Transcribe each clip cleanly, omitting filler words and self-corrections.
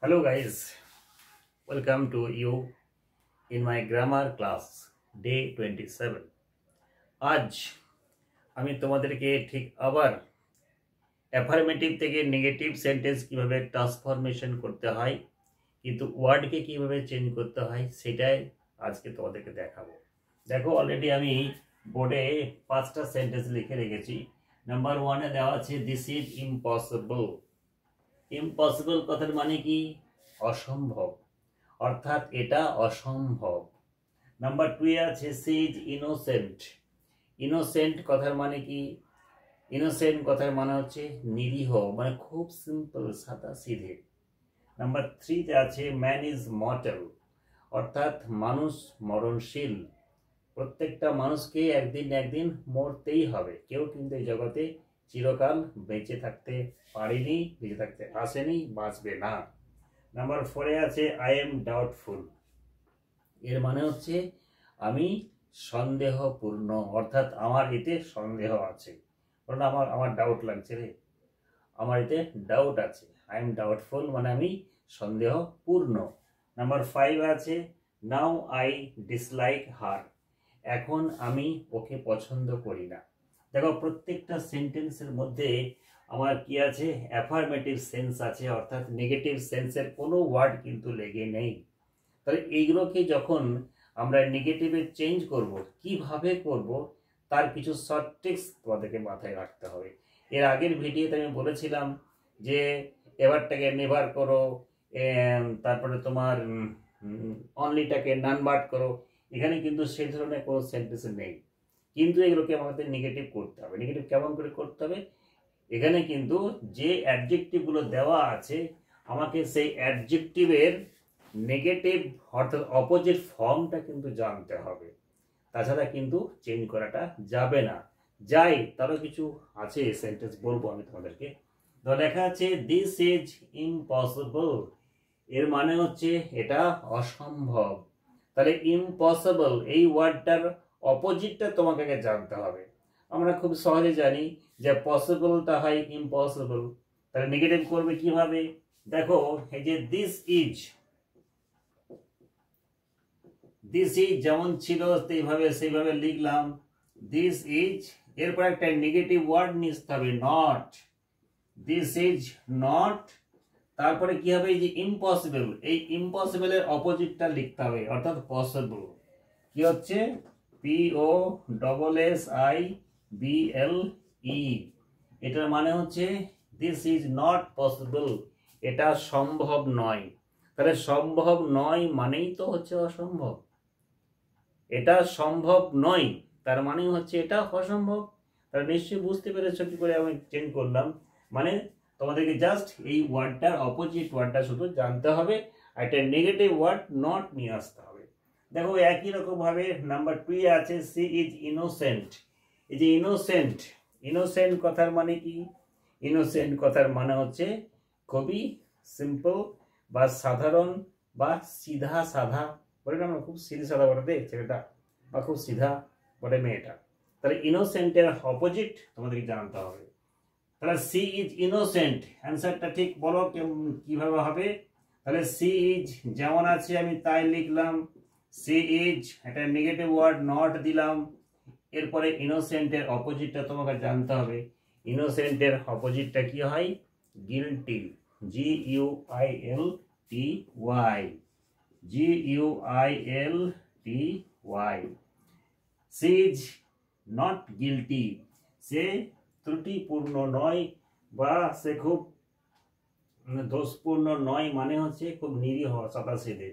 Hello guys, welcome to you in my grammar class day 27. আজ আমি তোমাদেরকে ঠিক আবার অ্যাফার্মেটিভ থেকে নেগেটিভ সেন্টেন্স কিভাবে ট্রান্সফরমেশন করতে হয় কিন্তু ওয়ার্ডকে কিভাবে চেঞ্জ করতে হয় সেটাই আজকে তোমাদেরকে দেখাবো। দেখো অলরেডি আমি বোর্ডে 5টা সেন্টেন্স লিখে রেখেছি। নাম্বার 1 এ দেওয়া আছে দিস ইজ ইম্পসিবল। ইম্পসিবল কথার মানে কি? অসম্ভব, অর্থাৎ এটা অসম্ভব। নাম্বার 2 এ আছে সি ইজ ইনোসেন্ট। ইনোসেন্ট কথার মানে কি? ইনোসেন্ট কথার মানে হচ্ছে নিরীহ, মানে খুব সিম্পল, সাদা সিধে। নাম্বার 3 তে আছে ম্যান ইজ মর্টাল, অর্থাৎ মানুষ মরণশীল। প্রত্যেকটা মানুষকে একদিন না একদিন মরতেই হবে, কেউ কিন্তু এই জগতে চিরকাল বেঁচে থাকতে পারেনি, বেঁচে থাকতে আসেনি, বাঁচবে না। নাম্বার 4 এ আছে আই এম ডাউটফুল। এর মানে হচ্ছে আমি সন্দেহপূর্ণ, অর্থাৎ আমার এতে সন্দেহ আছে, কারণ আমার ডাউট লাগছে রে, আমার এতে ডাউট আছে। আই এম ডাউটফুল মানে আমি সন্দেহপূর্ণ। নাম্বার 5 আছে নাও আই ডিসলাইক হার। এখন আমি ওকে পছন্দ করি না। দেখো প্রত্যেকটা সেন্টেন্সের মধ্যে আমার কি আছে? অ্যাফার্মেটিভ সেন্স আছে, অর্থাৎ নেগেটিভ সেন্সের কোনো ওয়ার্ড কিন্তু লেগে নেই। তাহলে এইগুলোকে যখন আমরা নেগেটিভে চেঞ্জ করব, কিভাবে করব তার কিছু শর্ট ট্রিক্স তোমাদেরকে মাথায় রাখতে হবে। এর আগের ভিডিওতে আমি বলেছিলাম যে এবারটাকে নেভার করো, তারপরে তোমার অনলিটাকে নানবার্ড করো। এখানে কিন্তু সেই ধরনের কোনো সেন্টেন্স নেই, কিন্তু এগুলোকে আমাদের নেগেটিভ করতে হবে। নেগেটিভ কেমন করে করতে হবে? এখানে কিন্তু যে অ্যাডজেক্টিভগুলো দেওয়া আছে আমাকে সেই অ্যাডজেক্টিভের নেগেটিভ অর্থাৎ অপোজিট ফর্মটা কিন্তু জানতে হবে, তাছাড়া কিন্তু চেঞ্জ করাটা যাবে না। যাই তারও কিছু আছে সেন্টেন্স বলবো আমি তোমাদেরকে। তো লেখা আছে দিস ইজ ইম্পসিবল। এর মানে হচ্ছে এটা অসম্ভব। তাহলে ইম্পসিবল এই ওয়ার্ডটার অপোজিটটা তোমাকে আগে জানতে হবে। আমরা খুব সহজে জানি যে পসিবলটা হয় ইম্পসিবল। তাহলে নেগেটিভ করবে কিভাবে? দেখো এই যে দিস ইজ যেমন ছিল সেইভাবে লিখলাম দিস ইজ। এরপর একটা নেগেটিভ ওয়ার্ড নিতে হবে নট। This is not. তারপরে কি হবে? এই যে ইম্পসিবল, এই ইম্পসিবলের অপোজিটটা লিখতে হবে, অর্থাৎ পসিবল। কি হচ্ছে? POSSIBLE। এটার মানে হচ্ছে দিস ইজ নট পসিবল, এটা সম্ভব নয়। তাহলে সম্ভব নয় মানেই তো হচ্ছে অসম্ভব। এটা সম্ভব নয় তার মানে হচ্ছে এটা অসম্ভব। তাহলে নিশ্চয়ই বুঝতে পেরেছো কি করে আমি চেঞ্জ করলাম। মানে তোমাদেরকে জাস্ট এই ওয়ার্ডটার অপোজিট ওয়ার্ডটা শুধু জানতে হবে, আর একটা নেগেটিভ ওয়ার্ড নট নিয়ে আসতে হবে। দেখো একই রকম ভাবে নাম্বার 2 এ আছে সি ইজ ইনোসেন্ট। এই যে ইনোসেন্ট, ইনোসেন্ট কথার মানে কি? ইনোসেন্ট কথার মানে হচ্ছে খুবই সিম্পল বা সাধারণ বা সিধা সাধা, বলে না খুব সিধা সাধা বলে দে ছেলেটা, বা খুব সিধা বলে মেয়েটা। তাহলে ইনোসেন্টের অপোজিট তোমাদেরকে জানতে হবে। তাহলে সি ইজ ইনোসেন্ট, অ্যান্সারটা ঠিক বলো কিভাবে হবে? তাহলে সি ইজ যেমন আছে আমি তাই লিখলাম, সি ইজ একটা নেগেটিভ ওয়ার্ড নট দিলাম। এরপরে ইনোসেন্টের অপোজিটটা তোমাকে জানতে হবে। ইনোসেন্টের অপোজিটটা কি হয়? Guilty. GUILTY। GUILTY। She is not guilty, সে ত্রুটিপূর্ণ নয় বা সে খুব দোষপূর্ণ নয়, মানে হচ্ছে খুব নিরীহ, সাদাসিধে।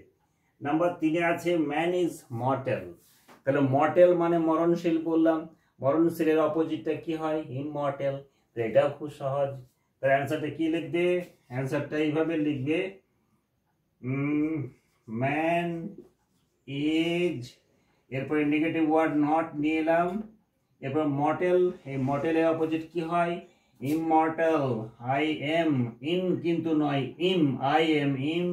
নাম্বার 3 এ আছে ম্যান ইজ মর্টাল। তাহলে মর্টাল মানে মরণশীল বললাম, মরণশীলের অপোজিটটা কি হয়? ইমমর্টাল। তো এটাও খুব সহজ। তাহলে অ্যান্সারটা কি লিখবে? অ্যান্সারটা এইভাবে লিখবে, ম্যান ইজ, এরপরে নেগেটিভ ওয়ার্ড নট নিয়ে এলাম, এরপর মর্টাল। এই মর্টালের অপোজিট কি হয়? ইমমর্টাল। আই এম, ইন কিন্তু নয়, ইম, আই এম, ইম,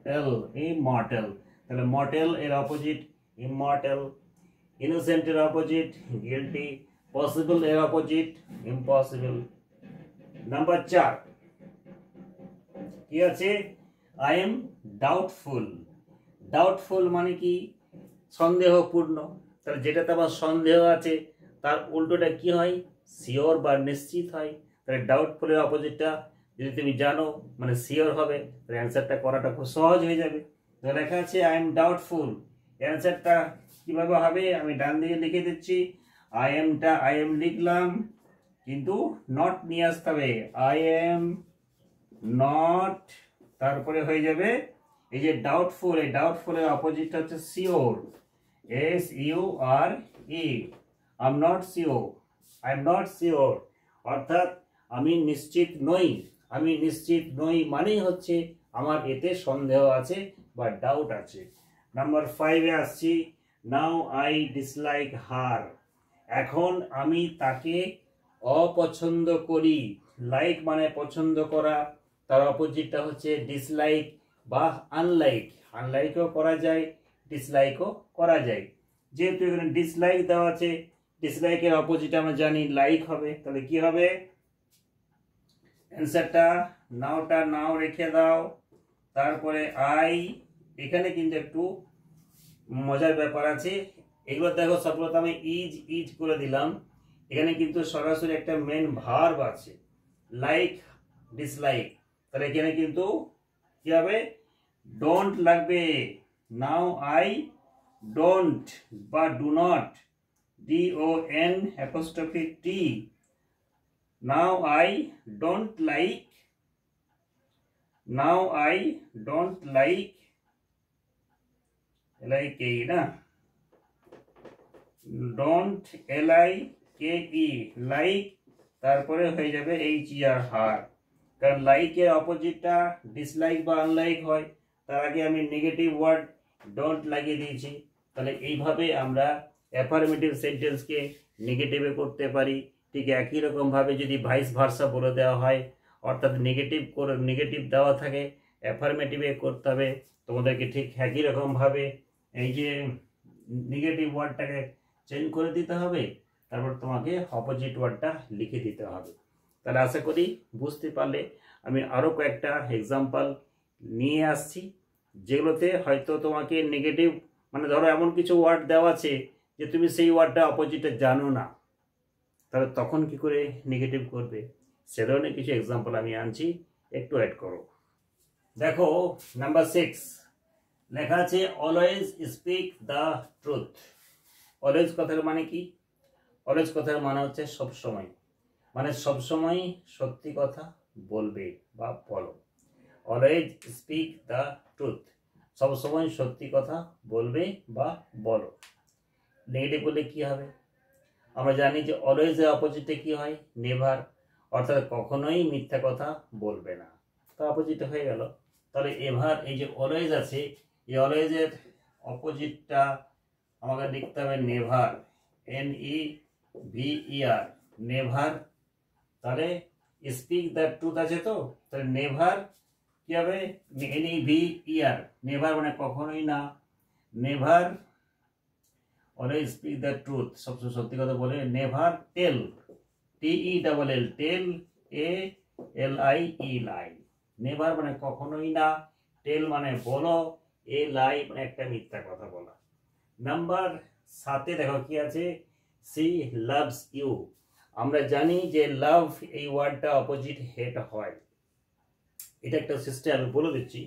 MORTAL, ইমমর্টাল। তাহলে মর্টাল এর অপোজিট ইমমর্টাল, ইনোসেন্ট এর অপোজিট গিল্টি, পসিবল এর অপোজিট ইম্পসিবল। নাম্বার 4 কি আছে আই এম ডাউটফুল। ডাউটফুল মানে কি সন্দেহপূর্ণ। তাহলে যেটাতে আমার সন্দেহ আছে তার উল্টোটা কি হয় শিওর বা নিশ্চিত হয়। তাহলে ডাউটফুলের অপোজিটটা যদি তুমি জানো মানে শিওর হবে, তাহলে অ্যান্সারটা করাটা খুব সহজ হয়ে যাবে। তো লেখা আছে আই এম ডাউটফুল, অ্যান্সারটা কিভাবে হবে আমি ডান দিকে লিখে দিচ্ছি। আই এম লিখলাম কিন্তু নট নিয়ে আসতে হবে, আই এম নট, তারপরে হয়ে যাবে এই যে ডাউটফুল, এই ডাউটফুলের অপোজিটটা হচ্ছে sure, SURE, I am not sure, I am not sure অর্থাৎ আমি নিশ্চিত নই। আমি নিশ্চিত নই মানেই হচ্ছে আমার এতে সন্দেহ আছে বা ডাউট আছে। নাম্বার 5-এ আসছি, নাও আই ডিসলাইক হার। এখন আমি তাকে অপছন্দ করি। লাইক মানে পছন্দ করা, তার অপোজিটটা হচ্ছে ডিসলাইক বা আনলাইক। আনলাইকও করা যায়, ডিসলাইকও করা যায়। যেহেতু এখানে ডিসলাইক দেওয়া আছে, ডিসলাইকের অপোজিট আমরা জানি লাইক হবে, তাহলে কি হবে অ্যান্সারটা নাওটা নাও রেখে দাও, তারপরে আই। এখানে কিন্তু একটু মজার ব্যাপার আছে, এগুলো দেখো সবগুলো আমি ইজ করে দিলাম, এখানে কিন্তু সরাসরি একটা মেন ভার্ব আছে লাইক ডিসলাইক, তাহলে এখানে কিন্তু কি হবে ডোন্ট লাগবে। নাও আই ডোন্ট বা do not, DONT, now I don't like, now I don't like, LIKE না, ডোন্ট LIKE লাইক, তারপরে হয়ে যাবে HER হার। কারণ লাইকের অপোজিটটা ডিসলাইক বা আনলাইক হয়, তার আগে আমি নেগেটিভ ওয়ার্ড ডোন্ট লাগিয়ে দিয়েছি। তাহলে এইভাবে আমরা অ্যাফার্মেটিভ সেন্টেন্সকে নেগেটিভে করতে পারি। ঠিক একই রকমভাবে যদি ভাইস ভার্সা বলে দেওয়া হয়, অর্থাৎ নেগেটিভ দেওয়া থাকে অ্যাফার্মেটিভে করতে হবে, তোমাদেরকে ঠিক একই রকমভাবে এই যে নেগেটিভ ওয়ার্ডটাকে চেঞ্জ করে দিতে হবে, তারপর তোমাকে অপোজিট ওয়ার্ডটা লিখে দিতে হবে। তাহলে আশা করি বুঝতে পারলে। আমি আরও কয়েকটা এক্সাম্পল নিয়ে আসছি যেগুলোতে হয়তো তোমাকে নেগেটিভ মানে ধরো এমন কিছু ওয়ার্ড দেওয়া আছে যে তুমি সেই ওয়ার্ডটা অপোজিটে জানো না, তাহলে তখন কি করে নেগেটিভ করবে সে ধরনের কিছু এক্সাম্পল আমি আনছি, একটু অ্যাড করো। দেখো নাম্বার 6 লেখা আছে always speak the truth. Always কথার মানে কি? অলওয়েজ কথার মানে হচ্ছে সবসময়, মানে সবসময় সত্যি কথা বলবে বা বলো। অলওয়েজ স্পিক দ্য ট্রুথ, সবসময় সত্যি কথা বলবে বা বলো। নেগেটিভ বললে কি হবে? আমরা জানি যে অলওয়েজ এর অপোজিটে কি হয় নেভার, অর্থাৎ কখনোই মিথ্যা কথা বলবে না, তো অপোজিট হয়ে গেল। তাহলে এভার এই যে অলওয়েজ আছে, এই অলওয়েজের অপোজিটটা আমাকে লিখতে হবে নেভার, NEVER, নেভার। তাহলে স্পিক দ্য ট্রুথ আছে, তো তাহলে নেভার কি হবে NEVER, নেভার মানে কখনোই না, never always speak the truth, সবসময় সত্যি কথা বলে। নেভার টেল, TELL, টেল ALIE, লাই। নেভার মানে কখনোই না, টেল মানে বলো, লাই মানে একটা মিথ্যা কথা বলা। নাম্বার 7-এ দেখো কি আছে, সি লাভস ইউ। আমরা জানি যে লাভ এই ওয়ার্ডটা অপোজিট হেট হয়, এটা একটা সিস্টেম আমি বলে দিচ্ছি।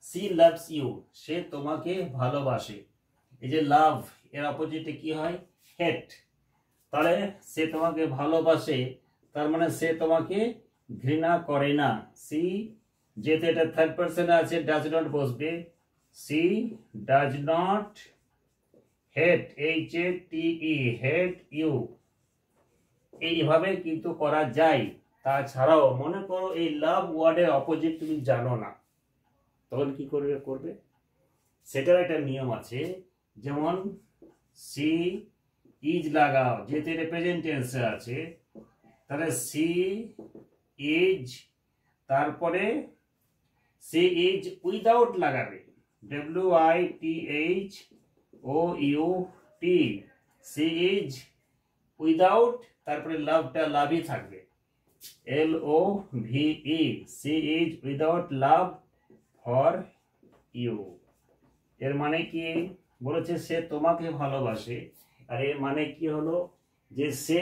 সি লাভস ইউ, সে তোমাকে ভালোবাসে। এই যে লাভ এর অপোজিটে কি হয় হেট, তাহলে সে তোমাকে ভালোবাসে তার মানে সে তোমাকে ঘৃণা করে না। সি যেহেতু এটা থার্ড পারসন আছে ডাজ নট বসবে, she does not hate, HATE, hate you. এইভাবে কিন্তু করা যায়। তাছাড়াও মনে করো এই লাভ ওয়ার্ডের অপোজিট তুমি জানো না, তখন কি করবে সেটার একটা নিয়ম আছে। যেমন সি ইজ লাগাও, যেহেতু এটা প্রেজেন্ট টেন্সে আছে, তাহলে সি ইজ, তারপরে সি ইজ উইদাউট লাগাবে, WITHOUT, সি ইজ উইদাউট, তারপরে লাভটা লাভই থাকবে। LOVE, she is without love for you। এর মানে কি বলেছে সে তোমাকে ভালোবাসে, আর এর মানে কি হলো যে সে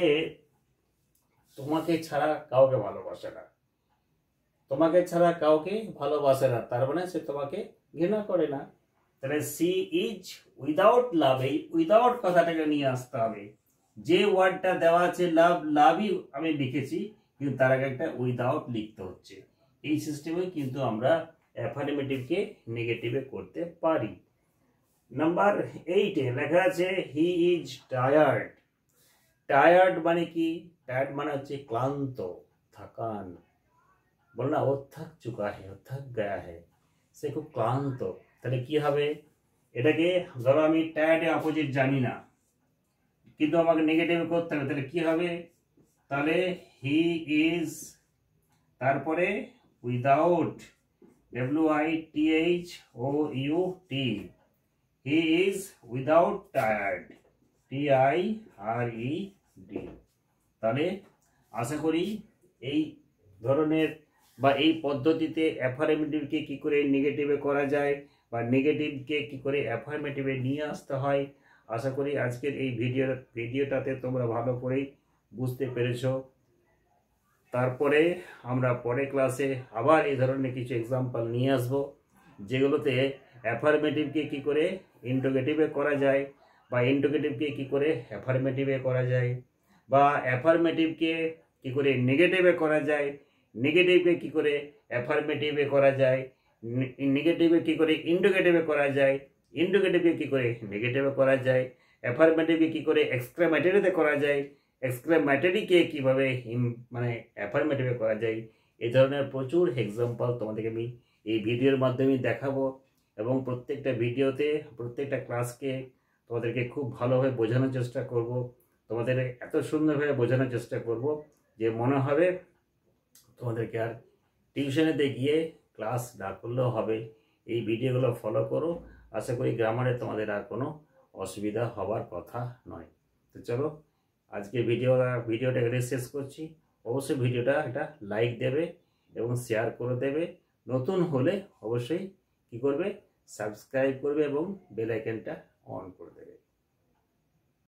তোমাকে ছাড়া কাউকে ভালোবাসে না, তোমাকে ছাড়া কাউকে ভালোবাসে না, তার মানে সে তোমাকে ঘৃণা করে না। তাহলে সি ইজ উইদাউট লাভ, এই উইদাউট কথাটাকে নিয়ে আসতে হবে। যে ওয়ার্ডটা দেওয়া আছে লাভ, লাভই আমি লিখেছি, কিন্তু তার আগে একটা উইদাউট লিখতে হচ্ছে। এই সিস্টেমে কিন্তু আমরা অ্যাফার্মেটিভকে নেগেটিভে করতে পারি। নাম্বার 8 লেখা আছে হি ইজ টায়ার্ড। টায়ার্ড মানে কি? টায়ার্ড মানে হচ্ছে ক্লান্ত, থকান। বল না ও থক চুকা হে, ও থক গয়া হে, সে খুব ক্লান্ত। তাহলে কি হবে? এটাকে ধরো আমি টায়ার্ডের অপোজিট জানি না, কিন্তু আমাকে নেগেটিভ করতে হবে। তাহলে কি হবে? তাহলে হি ইজ, তারপরে without, WITHOUT, he is without tired, TIRED। তাহলে আশা করি এই ধরনের বা এই পদ্ধতিতে অ্যাফার্মেটিভকে কি করে নেগেটিভে করা যায় বা নেগেটিভকে কি করে অ্যাফার্মেটিভে নিয়ে আসতে হয়, আশা করি আজকের এই ভিডিওটাতে তোমরা ভালো করেই বুঝতে পেরেছো। তারপরে আমরা পরের ক্লাসে আবার এই ধরনের কিছু এক্সাম্পল নিয়ে আসব, যেগুলোতে অ্যাফার্মেটিভকে কি করে ইন্টারোগেটিভে করা যায় বা ইন্টারোগেটিভকে কি করে অ্যাফার্মেটিভে করা যায়, বা অ্যাফার্মেটিভকে কি করে নেগেটিভে করা যায়, নেগেটিভকে কি করে অ্যাফার্মেটিভে করা যায়, নেগেটিভে কি করে ইন্টারোগেটিভে করা যায়, ইন্টারোগেটিভকে কি করে নেগেটিভে করা যায়, অ্যাফার্মেটিভকে কি করে এক্সক্লেমেটরিতে করা যায়, এক্সক্লেমেটরিকে কিভাবে মানে অ্যাফার্মেটিভে করা যায়। এই ধরনের প্রচুর এক্সাম্পল তোমাদেরকে আমি এই ভিডিওর মাধ্যমে দেখাবো, এবং প্রত্যেকটা ভিডিওতে প্রত্যেকটা ক্লাসকে তোমাদেরকে খুব ভালোভাবে বোঝানোর চেষ্টা করব, তোমাদের এত সুন্দরভাবে বোঝানোর চেষ্টা করব যে মনে হবে তোমাদেরকে আর টিউশনেতে গিয়ে ক্লাস না করলেও হবে। এই ভিডিওগুলো ফলো করো, আশা করি গ্রামারে তোমাদের আর কোনো অসুবিধা হবার কথা নয়। তো চলো আজকে ভিডিওটা এখানে শেষ করছি। অবশ্যই ভিডিওটা একটা লাইক দেবে এবং শেয়ার করে দেবে। নতুন হলে অবশ্যই কি করবে? সাবস্ক্রাইব করবে এবং বেল আইকনটা অন করে দেবে।